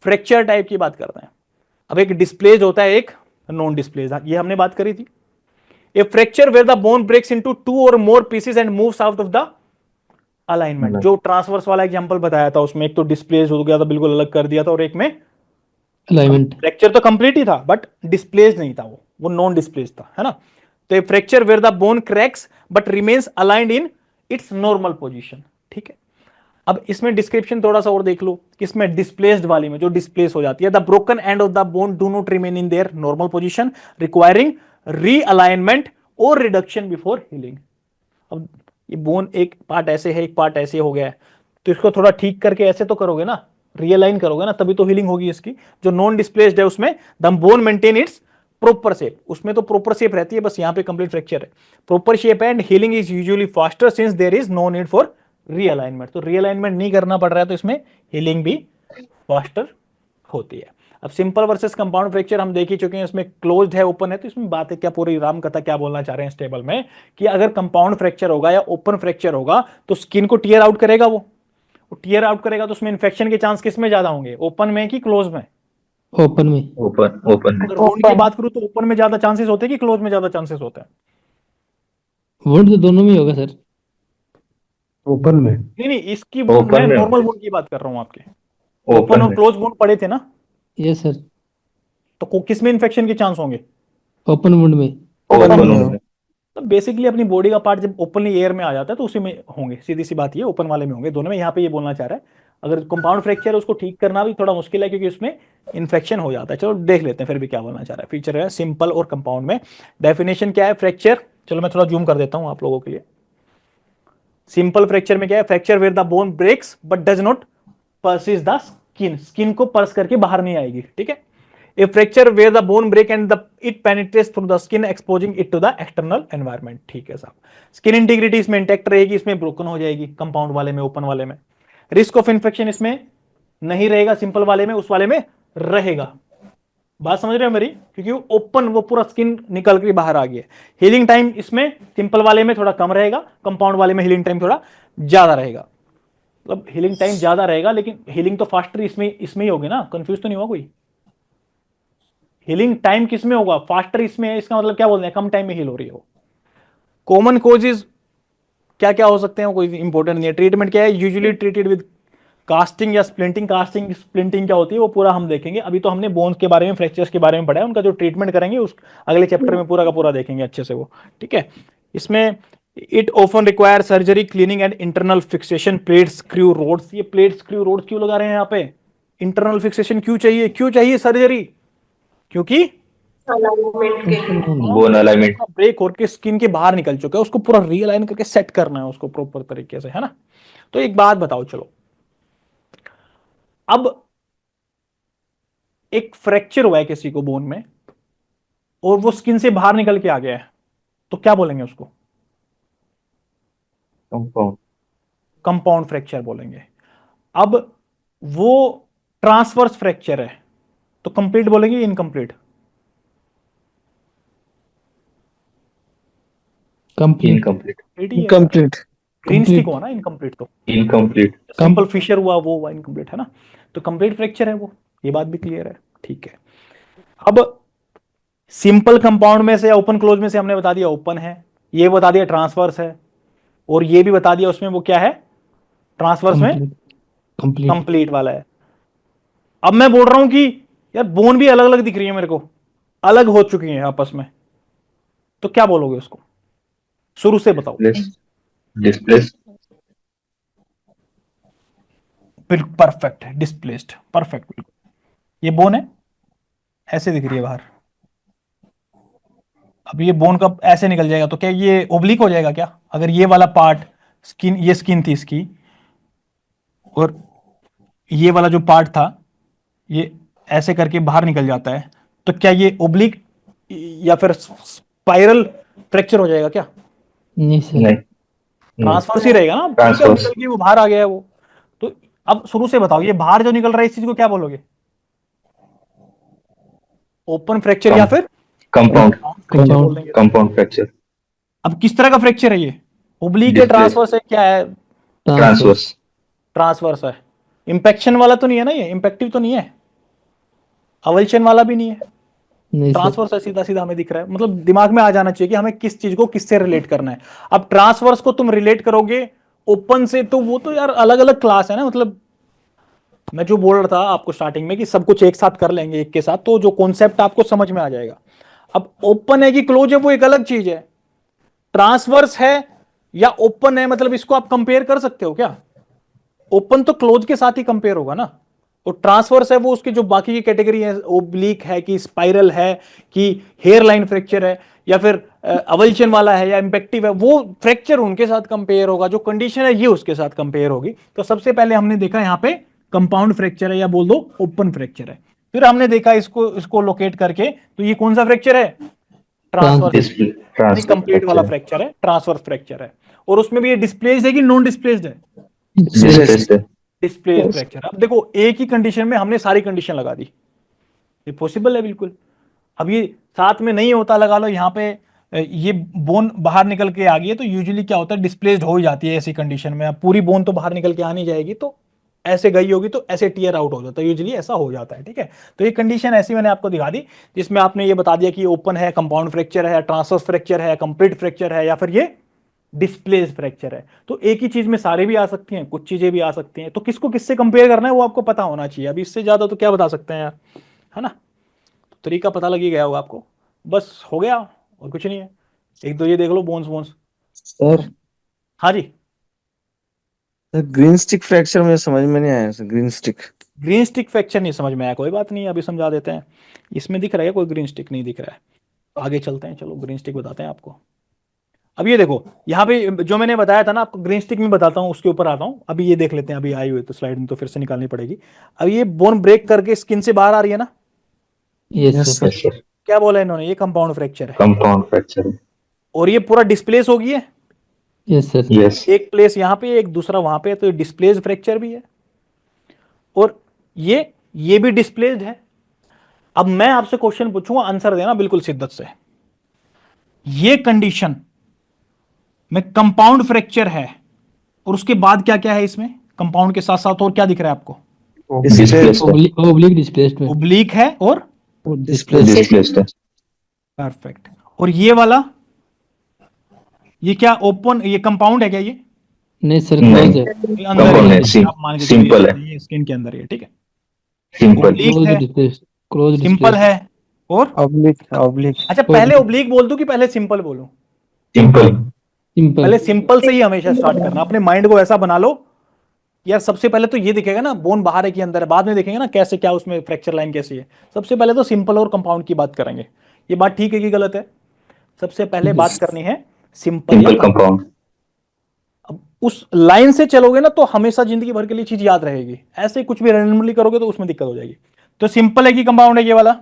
Fracture type की बात करते हैं। अब एक डिस्प्लेज होता है, एक नॉन डिस्प्लेज, ये हमने बात करी थी। A fracture where the bone breaks into 2 or more pieces and moves out of the alignment. जो ट्रांसवर्स वाला एग्जांपल बताया था उसमें एक तो डिस्प्लेज हो गया था, बिल्कुल अलग कर दिया था, और एक में अलाइनमेंट। फ्रैक्चर तो कंप्लीट ही था बट डिस्प्लेज नहीं था, वो नॉन डिस्प्लेज था, है ना। तो a fracture where the bone cracks but remains aligned in its normal position, ठीक है। अब इसमें डिस्क्रिप्शन थोड़ा सा और देख लो, किसमें, डिस्प्लेस्ड वाली में, जो डिस्प्लेस हो जाती है। The broken end of the bone do not remain in their normal position requiring realignment और रिडक्शन बिफोर हीलिंग। अब ये बोन एक पार्ट ऐसे है, एक पार्ट ऐसे हो गया है, तो इसको थोड़ा ठीक करके ऐसे तो करोगे ना, रियलाइन करोगे ना, तभी तो हीलिंग होगी इसकी। जो नॉन डिस्प्लेस्ड है उसमें the bone maintain its proper shape, उसमें तो प्रॉपर शेप रहती है, बस यहां पे कंप्लीट फ्रैक्चर है, प्रॉपर शेप है, and healing is usually faster since there is no need for realignment. तो रीअलाइनमेंट नहीं करना पड़ रहा है, तो इसमें हीलिंग भी फास्टर होती है। अब सिंपल वर्सेस कंपाउंड फ्रैक्चर हम देख ही चुके हैं, इसमें क्लोज्ड है, ओपन है, तो इसमें बात है क्या, पूरी राम कथा क्या बोलना चाह रहे हैं इस टेबल में, कि अगर कंपाउंड फ्रैक्चर होगा या ओपन फ्रैक्चर होगा तो स्किन को टीयर आउट करेगा, वो टीयर आउट करेगा, तो उसमें इन्फेक्शन के चांस किस में ज्यादा होंगे, ओपन में कि क्लोज में? ओपन में। ओपन में। अगर वुंड की बात करूं तो ओपन में ज्यादा चांसेस होते हैं कि क्लोज में ज्यादा चांसेस होते हैं? वुंड तो दोनों में होगा सर। ओपन में। नहीं नहीं, इसकी ओपन मैं में नॉर्मल वुंड की बात कर रहा हूं आपके। ओपन ओपन और में। क्लोज वुंड पड़े थे ना, यस सर। तो किस में इन्फेक्शन के चांस होंगे? ओपन वुंड में। ओपन में। तो बेसिकली अपनी बॉडी का पार्ट जब ओपनली एयर में आ जाता है तो उसी में होंगे, सीधी सी बात ये, ओपन वाले में होंगे दोनों में। यहाँ पे ये बोलना चाह रहा है अगर कंपाउंड फ्रैक्चर है उसको ठीक करना भी थोड़ा मुश्किल है, क्योंकि उसमें इन्फेक्शन हो जाता है। चलो देख लेते हैं फिर भी क्या बोलना चाह रहा है। फीचर है सिंपल और कंपाउंड में, डेफिनेशन क्या है फ्रैक्चर, चलो मैं थोड़ा जूम कर देता हूं आप लोगों के लिए। सिंपल फ्रैक्चर में क्या है, fracture where the bone breaks but does not pierce the skin, skin को पर्स करके बाहर नहीं आएगी, ठीक है। A fracture where the bone break and it penetrates through the skin, exposing it to the external environment, ठीक है साहब। स्किन इंटीग्रिटी इसमें इंटैक्ट रहेगी, इसमें ब्रोकन हो जाएगी, कंपाउंड वाले में, ओपन वाले में। रिस्क ऑफ इन्फेक्शन इसमें नहीं रहेगा, सिंपल वाले में, उस वाले में रहेगा। बात समझ रहे हो मेरी, क्योंकि ओपन वो पूरा स्किन निकल के बाहर आ गया। हीलिंग टाइम इसमें सिंपल वाले में थोड़ा कम रहेगा, कंपाउंड वाले में हीलिंग टाइम थोड़ा ज्यादा रहेगा। मतलब हीलिंग टाइम ज्यादा रहेगा, लेकिन हीलिंग तो फास्टर इसमें ही होगी ना, कंफ्यूज तो नहीं हुआ कोई? हीलिंग टाइम किस में होगा, फास्टर इसमें है, इसका मतलब क्या बोलते हैं, कम टाइम में हील हो रही है वो। कॉमन कोजेज क्या क्या हो सकते हैं, कोई इंपॉर्टेंट नहीं है। ट्रीटमेंट क्या है, यूजुअली ट्रीटेड विद कास्टिंग या स्प्लिंटिंग। कास्टिंग स्प्लिंटिंग क्या होती है वो पूरा हम देखेंगे, अभी तो हमने बोन्स के बारे में, फ्रैक्चर्स के बारे में पढ़ा है, उनका जो ट्रीटमेंट करेंगे उस अगले चैप्टर में पूरा का पूरा देखेंगे अच्छे से वो, ठीक है। इसमें it often require surgery, cleaning and internal fixation, plate screw rods. ये प्लेट स्क्रू रोड्स क्यों लगा रहे हैं यहाँ पे, इंटरनल फिक्सेशन क्यों चाहिए, क्यों चाहिए सर्जरी? क्योंकि बोन अलाइनमेंट। ब्रेक होकर स्किन के बाहर निकल चुका है, उसको पूरा रीअलाइन करके सेट करना है उसको प्रॉपर तरीके से, है ना। तो एक बात बताओ चलो, अब एक फ्रैक्चर हुआ है किसी को बोन में और वो स्किन से बाहर निकल के आ गया है, तो क्या बोलेंगे उसको? कंपाउंड। कंपाउंड फ्रैक्चर बोलेंगे। अब वो ट्रांसवर्स फ्रैक्चर है तो कंप्लीट बोलेंगे, incomplete? Incomplete. Complete. Green stick हुआ ना इनकम्प्लीट, तो इनकम्प्लीट। सिंपल फिशर हुआ वो हुआ इनकम्प्लीट, है ना। तो कंप्लीट फ्रैक्चर है वो, ये बात भी क्लियर है, ठीक है। अब सिंपल कंपाउंड में से या ओपन क्लोज में से हमने बता दिया ओपन है, ये बता दिया ट्रांसवर्स है, और ये भी बता दिया उसमें वो क्या है, ट्रांसवर्स में कंप्लीट वाला है। अब मैं बोल रहा हूं कि यार बोन भी अलग अलग दिख रही है मेरे को, अलग हो चुकी है आपस में, तो क्या बोलोगे उसको, शुरू से बताओ। डिस्प्लेस। बिल्कुल परफेक्ट है, डिस्प्लेस्ड, परफेक्ट बिल्कुल। ये बोन है, ऐसे दिख रही है बाहर, अब ये बोन कब ऐसे निकल जाएगा, तो क्या ये ओब्लिक हो जाएगा क्या? अगर ये वाला पार्ट स्किन, ये स्किन थी इसकी, और ये वाला जो पार्ट था ये ऐसे करके बाहर निकल जाता है, तो क्या ये ओब्लिक या फिर स्पाइरल फ्रैक्चर हो जाएगा क्या? नहीं सर। नहीं। ट्रांसफर्स ही रहेगा ना, ट्रांसवर्स। निकल के वो बाहर आ गया है वो। तो अब शुरू से बताओ, ये बाहर जो निकल रहा है इस चीज को क्या बोलोगे, ओपन फ्रैक्चर या फिर कंपाउंड। फ्रैक्चर बोल देंगे? Compound fracture. अब किस तरह का फ्रैक्चर है ये, ओब्लिक है, ट्रांसवर्स है, क्या है? ट्रांसवर्स। ट्रांसवर्स है। इंपेक्शन वाला तो नहीं है ना, ये इंपेक्टिव तो नहीं है? अवल्शन वाला भी नहीं है, नहीं सर। ट्रांसवर्स है सीधा सीधा हमें दिख रहा है। मतलब दिमाग में आ जाना चाहिए कि हमें किस चीज को किससे रिलेट करना है। अब ट्रांसवर्स को तुम रिलेट करोगे ओपन से, तो वो तो यार अलग अलग क्लास है ना। मतलब मैं जो बोल रहा था आपको स्टार्टिंग में कि सब कुछ एक साथ कर लेंगे एक के साथ, तो जो कॉन्सेप्ट आपको समझ में आ जाएगा। अब ओपन है कि क्लोज है वो एक अलग चीज है, ट्रांसवर्स है या ओपन है, मतलब इसको आप कंपेयर कर सकते हो क्या? ओपन तो क्लोज के साथ ही कंपेयर होगा ना, और ट्रांसवर्स है वो उसकी जो बाकी की कैटेगरी है, ओब्लिक है कि स्पाइरल है कि हेयर लाइन फ्रैक्चर है या फिर अवल्शन वाला है या इंपेक्टिव है, वो फ्रैक्चर उनके साथ कंपेयर होगा। जो कंडीशन है ये उसके साथ कंपेयर होगी। तो सबसे पहले हमने देखा यहां पे कंपाउंड फ्रैक्चर है या बोल दो ओपन फ्रैक्चर है। फिर हमने देखा इसको लोकेट करके, तो ये कौन सा फ्रैक्चर है? ट्रांसवर्स, ट्रांसवर्स कंप्लीट वाला फ्रैक्चर है, ट्रांसवर्स फ्रैक्चर है। और उसमें भी ये डिस्प्लेस्ड है कि नॉन डिस्प्लेस्ड है? डिस्प्लेस्ड है। Displaced fracture. अब देखो एक ही कंडीशन में हमने सारी कंडीशन लगा दी, ये पॉसिबल है बिल्कुल। अब ये साथ में नहीं होता, लगा लो यहाँ पे ये बोन बाहर निकल के आ गई है, तो यूजुअली क्या होता है, डिस्प्लेस्ड हो ही जाती है ऐसी कंडीशन में। अब पूरी बोन तो बाहर निकल के आ नहीं जाएगी, तो ऐसे गई होगी तो ऐसे टीयर आउट हो जाता है, यूजुअली ऐसा हो जाता है। ठीक है, तो ये कंडीशन ऐसी मैंने आपको दिखा दी जिसमें आपने ये बता दिया कि ओपन है, कंपाउंड फ्रैक्चर है, ट्रांसवर्स फ्रैक्चर है, कंप्लीट फ्रैक्चर है, या फिर ये डिस्प्लेस फ्रैक्चर है। तो एक ही चीज में सारे भी आ सकती हैं, कुछ चीजें भी आ सकती हैं, तो किसको किससे कंपेयर करना है वो आपको पता होना चाहिए। अभी इससे ज्यादा तो क्या बता सकते हैं यार, है ना? तो तरीका पता लग ही गया होगा आपको, बस हो गया और कुछ नहीं है। एक दो ये देख लो, बोन्स बोन्स। सर हाँ जी, ग्रीन स्टिक फ्रैक्चर मुझे समझ में नहीं आया sir. Green stick green stick fracture नहीं समझ में आया, कोई बात नहीं, अभी समझा देते हैं। इसमें दिख रहा है कोई ग्रीन स्टिक? नहीं दिख रहा है। आगे चलते हैं, चलो ग्रीन स्टिक बताते हैं आपको। अब ये देखो यहाँ पे जो मैंने बताया था ना आपको, ग्रीन स्टिक में बताता हूँ, उसके ऊपर आता हूँ। अभी ये देख लेते हैं, अभी आई हुई तो स्लाइड में तो फिर से निकालनी पड़ेगी। अब ये बोन ब्रेक करके स्किन से बाहर आ रही है ना, yes yes sir. Yes sir. क्या बोला इन्होंने, ये कंपाउंड फ्रैक्चर है। कंपाउंड फ्रैक्चर है। और ये पूरा डिस्प्लेस हो गई है, यस सर। यस। एक प्लेस यहाँ पे एक दूसरा वहां पे, तो ये डिस्प्लेस फ्रैक्चर भी है। और ये भी डिस्प्लेस्ड है। अब मैं आपसे क्वेश्चन पूछूंगा, आंसर देना बिल्कुल शिद्दत से। ये कंडीशन में कंपाउंड फ्रैक्चर है, और उसके बाद क्या क्या है इसमें कंपाउंड के साथ साथ, और क्या दिख रहा है आपको? डिस्प्लेस्ड है। Oblique displacement. ओब्लिक है और डिस्प्लेस डिस्प्लेस्ड है। परफेक्ट। और ये वाला, ये क्या ओपन, ये कंपाउंड है क्या? ये नहीं सर, नहीं, क्लोज है। ये अंदर कंपाउंड है, नहीं, आप मान के चलिए सिंपल है। ये स्किन के अंदर ही है। ठीक है, सिंपल। ओब्लिक क्लोज है, डिस्प्लेस। Close simple displace. है, और ऑब्लिक ऑब्लिक अच्छा पहले ओब्लिक बोल दूं कि पहले सिंपल बोलूं? सिंपल। सिंपल। पहले सिंपल से ही हमेशा स्टार्ट करना, अपने माइंड को ऐसा बना लो यार। सबसे पहले तो ये दिखेगा ना बोन बाहर है कि अंदर है, बाद में देखेंगे ना कैसे क्या उसमें फ्रैक्चर लाइन कैसी है। सबसे पहले तो सिंपल और कंपाउंड की बात करेंगे। ये बात ठीक है कि गलत है? सबसे पहले बात करनी है सिंपल या सिंपल कंपाउंड। कंपाउंड। अब उस लाइन से चलोगे ना तो हमेशा जिंदगी भर के लिए चीज याद रहेगी। ऐसे ही कुछ भी रैंडमली करोगे तो उसमें दिक्कत हो जाएगी। तो सिंपल है कि कंपाउंड है ये वाला?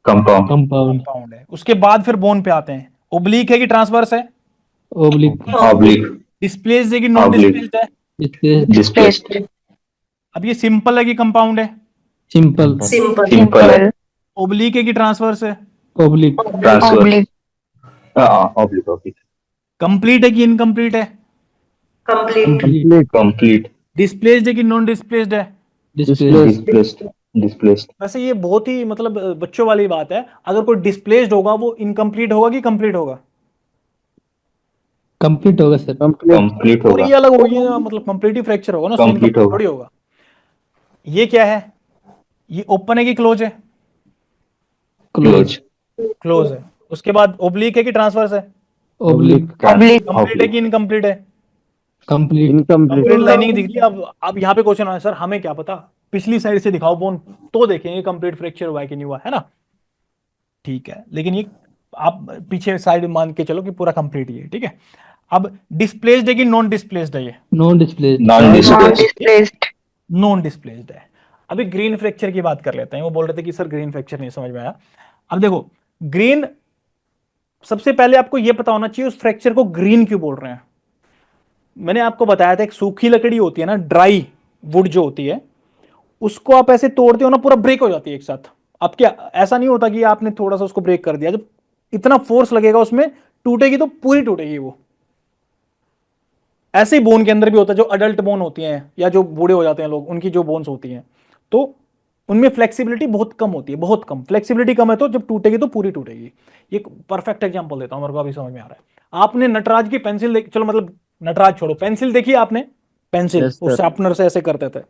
कंपाउंड। कंपाउंड। कंपाउंड है। उसके बाद फिर बोन पे आते हैं, ओब्लिक है कि ट्रांसवर्स है? Oblique oblique. डिस्प्लेस्ड है कि नॉन ऑब्लिक। डिस्प्लेस्ड है? डिस्प्लेस। डिस्प्लेस्ड। अब ये सिंपल है कि कंपाउंड है? सिंपल। सिंपल है। ओब्लिक है कि ट्रांसवर्स है? ओब्लिक। ट्रांसफर। हाँ, ऑब्लिक ऑब्लिक। कंप्लीट है कि इनकम्प्लीट है? कंप्लीट। Complete complete. डिस्प्लेस्ड है कि नॉन डिस्प्लेस्ड है? डिस्प्लेस। डिस्प्लेस्ड। डिस्प्लेस्ड। वैसे ये बहुत ही मतलब बच्चों वाली बात है। अगर कोई डिस्प्लेस्ड होगा वो इनकम्प्लीट होगा कि कंप्लीट होगा? कंप्लीट होगा सर। कंप्लीट कंप्लीट और होगा। ये अलग होगी ना, मतलब कंप्लीट ही फ्रैक्चर होगा ना, उसमें कंप्लीट इनकम्प्लीट होगा। थोड़ी होगा। ये क्या है, ये ओपन है कि क्लोज है? क्लोज। क्लोज। क्लोज है। उसके बाद ओब्लिक है कि ट्रांसवर्स है? ओब्लिक। कंप्लीट है कि इनकम्प्लीट है? कंप्लीट। इनकम्प्लीट कंप्लीट लाइनिंग दिख रही है। अब यहाँ पे क्वेश्चन है, सर हमें क्या पता, पिछली साइड से दिखाओ बोन तो देखेंगे कंप्लीट फ्रैक्चर हुआ है कि नहीं हुआ, है ना? ठीक है, लेकिन ये आप पीछे साइड मान के चलो कि पूरा कंप्लीट ही है। ठीक है, अब डिस्प्लेस्ड है कि नॉन डिस्प्लेस्ड है? ये non displace. Non displaced. Non displaced है। अभी ग्रीन फ्रैक्चर की बात कर लेते हैं। वो बोल रहे थे कि सर ग्रीन फ्रैक्चर नहीं समझ में आया। अब देखो ग्रीन, सबसे पहले आपको यह पता होना चाहिए उस फ्रैक्चर को ग्रीन क्यों बोल रहे हैं। मैंने आपको बताया था एक सूखी लकड़ी होती है ना, ड्राई वुड जो होती है, उसको आप ऐसे तोड़ते हो ना पूरा ब्रेक हो जाती है एक साथ। अब क्या ऐसा नहीं होता कि आपने थोड़ा सा उसको ब्रेक कर दिया, जब इतना फोर्स लगेगा उसमें टूटेगी तो पूरी टूटेगी वो। ऐसे ही बोन के अंदर भी होता है, जो अडल्ट बोन होती हैं या जो बूढ़े हो जाते हैं लोग, उनकी जो बोन्स होती हैं, तो उनमें फ्लेक्सिबिलिटी बहुत कम होती है, बहुत कम फ्लेक्सिबिलिटी कम है, तो जब टूटेगी तो पूरी टूटेगी। ये परफेक्ट एग्जांपल देता हूं, मेरे को अभी समझ में आ रहा है। आपने नटराज की पेंसिल देखी, चलो मतलब नटराज छोड़ो, पेंसिल देखी आपने, पेंसिल Yes, वो sir. शार्पनर से ऐसे करते थे,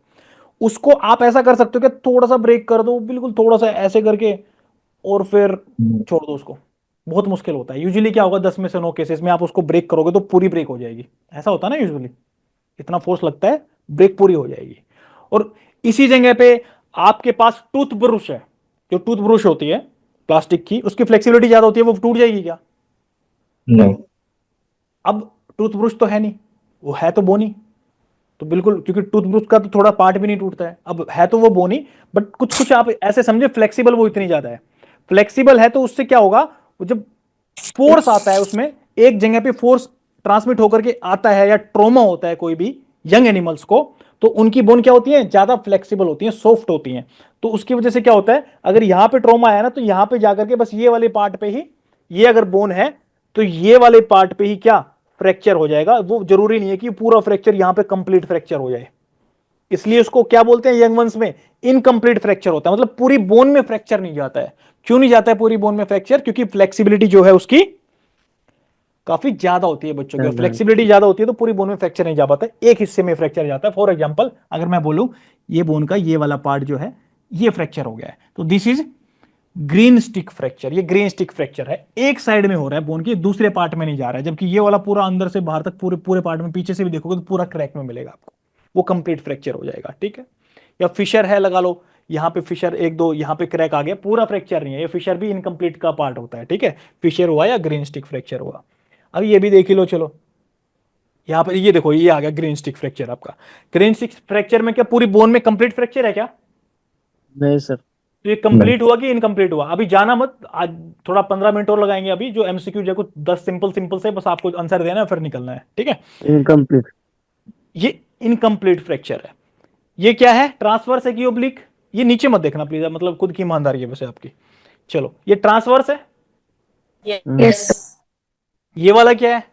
उसको आप ऐसा कर सकते हो कि थोड़ा सा ब्रेक कर दो, बिल्कुल थोड़ा सा ऐसे करके, और फिर छोड़ दो उसको। बहुत मुश्किल होता है। यूजुअली क्या होगा, 10 में से 9 केसेस में आप उसको ब्रेक करोगे तो पूरी ब्रेक हो जाएगी, ऐसा होता है ना यूजुअली, इतना फोर्स लगता है, ब्रेक पूरी हो जाएगी। और इसी जगह पे आपके पास टूथ ब्रश है, जो टूथ ब्रश होती है प्लास्टिक की, उसकी फ्लेक्सिबिलिटी ज्यादा होती है, वो टूट जाएगी क्या? नहीं। अब टूथ ब्रश तो है नहीं, वो है तो बोनी, तो बिल्कुल, क्योंकि टूथब्रश का तो थोड़ा पार्ट भी नहीं टूटता है, अब है तो वो बोनी, बट कुछ कुछ आप ऐसे समझे फ्लेक्सिबल वो इतनी ज्यादा है, फ्लेक्सिबल है, तो उससे क्या होगा, वो जब फोर्स आता है उसमें, एक जगह पे फोर्स ट्रांसमिट होकर के आता है, या ट्रोमा होता है कोई भी यंग एनिमल्स को, तो उनकी बोन क्या होती है, ज्यादा फ्लेक्सिबल होती है, सॉफ्ट होती है। तो उसकी वजह से क्या होता है, अगर यहां पे ट्रोमा है ना, तो यहां पे जाकर के बस ये वाले पार्ट पे ही, ये अगर बोन है तो ये वाले पार्ट पे ही क्या फ्रैक्चर हो जाएगा। वो जरूरी नहीं है कि पूरा फ्रैक्चर यहां पे कंप्लीट फ्रैक्चर हो जाए, इसलिए उसको क्या बोलते हैं यंग वंस में, इनकम्प्लीट फ्रैक्चर होता है, मतलब पूरी बोन में फ्रैक्चर नहीं जाता है। क्यों नहीं जाता है पूरी बोन में फ्रैक्चर? क्योंकि फ्लेक्सिबिलिटी जो है उसकी काफी ज्यादा होती है बच्चों की, फ्लेक्सिबिलिटी ज्यादा होती है, तो पूरी बोन में फ्रैक्चर नहीं जा पाता, एक हिस्से में फ्रैक्चर जाता है। फॉर एग्जांपल अगर मैं बोलूं ये बोन का ये वाला पार्ट जो है ये फ्रैक्चर हो गया है, तो this is green stick fracture. ये ग्रीन स्टिक फ्रैक्चर है, एक साइड में हो रहा है बोन की, दूसरे पार्ट में नहीं जा रहा है, जबकि ये वाला पूरा अंदर से बाहर तक पूरे पूरे पार्ट में, पीछे से भी देखोगे तो पूरा क्रैक में मिलेगा आपको, वो कंप्लीट फ्रैक्चर हो जाएगा, ठीक है। या फिशर है, लगा लो यहाँ पे फिशर, एक दो यहाँ पे क्रैक आ गया, पूरा फ्रैक्चर नहीं है, ये फिशर भी इनकम्प्लीट का पार्ट होता है, ठीक है। फिशर हुआ या ग्रीन स्टिक फ्रैक्चर हुआ। अब ये भी देख लो, चलो यहाँ पर ये देखो, ये आ गया ग्रीन स्टिक फ्रैक्चर आपका। ग्रीन स्टिक फ्रैक्चर में क्या पूरी बोन में कंप्लीट फ्रैक्चर है क्या? नहीं सर. तो ये कंप्लीट हुआ कि इनकम्प्लीट हुआ? अभी जाना मत, आज थोड़ा 15 मिनट और लगाएंगे, अभी जो एमसीक्यू जो कुछ 10 सिंपल सिंपल से, बस आपको आंसर देना है फिर निकलना है, ठीक है। Incomplete. ये इनकम्प्लीट फ्रैक्चर है। ये क्या है, ट्रांसवर्स है कि ओब्लिक? ये नीचे मत देखना प्लीज, मतलब खुद की ईमानदारी है वैसे आपकी। चलो ये ट्रांसवर्स है, यस। ये वाला क्या है,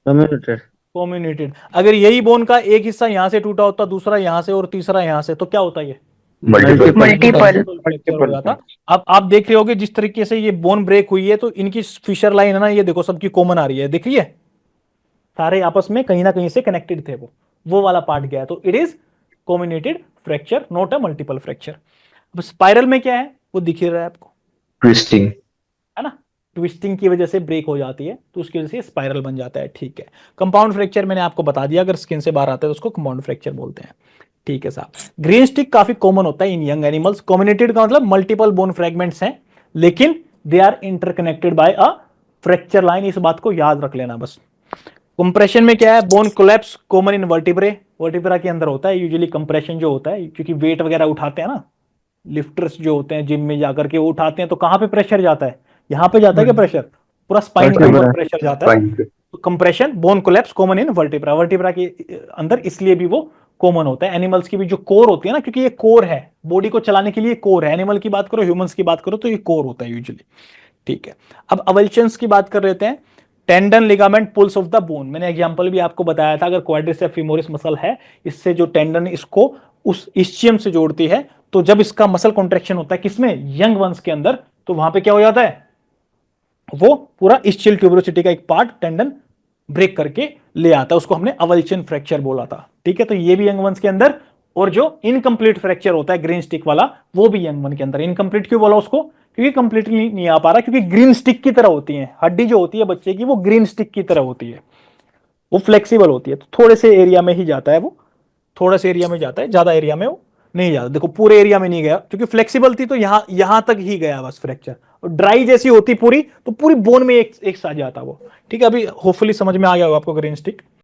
Communicated. कम्युनिटेड। अगर यही बोन का एक हिस्सा यहां से टूटा होता, दूसरा यहां से और तीसरा यहां से, तो क्या होता है, ये मल्टीपल। फ्रैक्चर हो जाता। अब आप देख रहे होगे जिस तरीके से ये बोन ब्रेक हुई है, तो इनकी फिशर लाइन है ना, ये देखो सबकी कॉमन आ रही है, दिख रही है, सारे आपस में कहीं ना कहीं से कनेक्टेड थे, वो वाला पार्ट गया, तो it is comminuted fracture, not a multiple fracture. अब स्पाइरल में क्या है, वो दिख ही रहा है आपको, ट्विस्टिंग। है ना, ट्विस्टिंग की वजह से ब्रेक हो जाती है, तो उसकी वजह से स्पाइरल बन जाता है, ठीक है। कंपाउंड फ्रैक्चर मैंने आपको बता दिया, अगर स्किन से बाहर आता है तो उसको कंपाउंड फ्रैक्चर बोलते हैं, ठीक है साहब। ग्रीन स्टिक काफी कॉमन होता है इन यंग एनिमल्स। कम्युनिटेड का मतलब मल्टीपल बोन फ्रैगमेंट्स हैं, लेकिन they are interconnected by a fracture line, इस बात को याद रख लेना बस। कंप्रेशन में क्या है, bone collapse common in vertebrae, vertebra के अंदर होता है यूजुअली कंप्रेशन जो होता है, क्योंकि वेट वगैरह उठाते हैं ना, लिफ्टर्स जो होते हैं जिम में जाकर के वो उठाते हैं, तो कहां पे प्रेशर जाता है, यहां पे जाता है कि प्रेशर पूरा स्पाइन के ऊपर प्रेशर जाता है, तो compression bone collapse common in vertebra, vertebra के अंदर, इसलिए भी वो कॉमन होता है। एनिमल्स की भी जो कोर होती है ना, क्योंकि ये कोर है, बॉडी को चलाने के लिए कोर है, एनिमल की बात करो ह्यूमंस की बात करो तो ये कोर होता है यूजुअली, ठीक है। अब अवल्चंस की बात कर लेते हैं। Tendon ligament pulls of the bone, मैंने एग्जांपल भी आपको बताया था, अगर क्वाड्रिसेप फीमोरिस मसल है, इससे जो टेंडन इसको उस इस्चियम से जोड़ती है, तो जब इसका मसल कॉन्ट्रेक्शन होता है किसमें, यंग वंस के अंदर, तो वहां पे क्या हो जाता है, वो पूरा इस्चियल ट्यूबरोसिटी का एक पार्ट टेंडन ब्रेक करके ले आता है, उसको हमने अवल्चन फ्रैक्चर बोला था, ठीक है। तो ये भी यंग वंस के अंदर, और जो इनकम्प्लीट फ्रैक्चर होता है ग्रीन स्टिक वाला, वो भी यंग वन के अंदर। इनकम्प्लीट क्यों बोला उसको, क्योंकि कंप्लीटली नहीं आ पा रहा, क्योंकि ग्रीन स्टिक की तरह होती है, हड्डी जो होती है बच्चे की वो ग्रीन स्टिक की तरह होती है, वो फ्लेक्सिबल होती है, तो थोड़े से एरिया में ही जाता है वो, थोड़ा से एरिया में जाता है, ज्यादा एरिया में वो नहीं जाता। देखो पूरे एरिया में नहीं गया, क्योंकि फ्लेक्सिबल थी तो यहां तक ही गया बस फ्रैक्चर, और ड्राई जैसी होती पूरी, तो पूरी बोन में एक साथ जाता वो, ठीक है। अभी होपफुली समझ में आ गया होगा आपको ग्रीन स्टिक।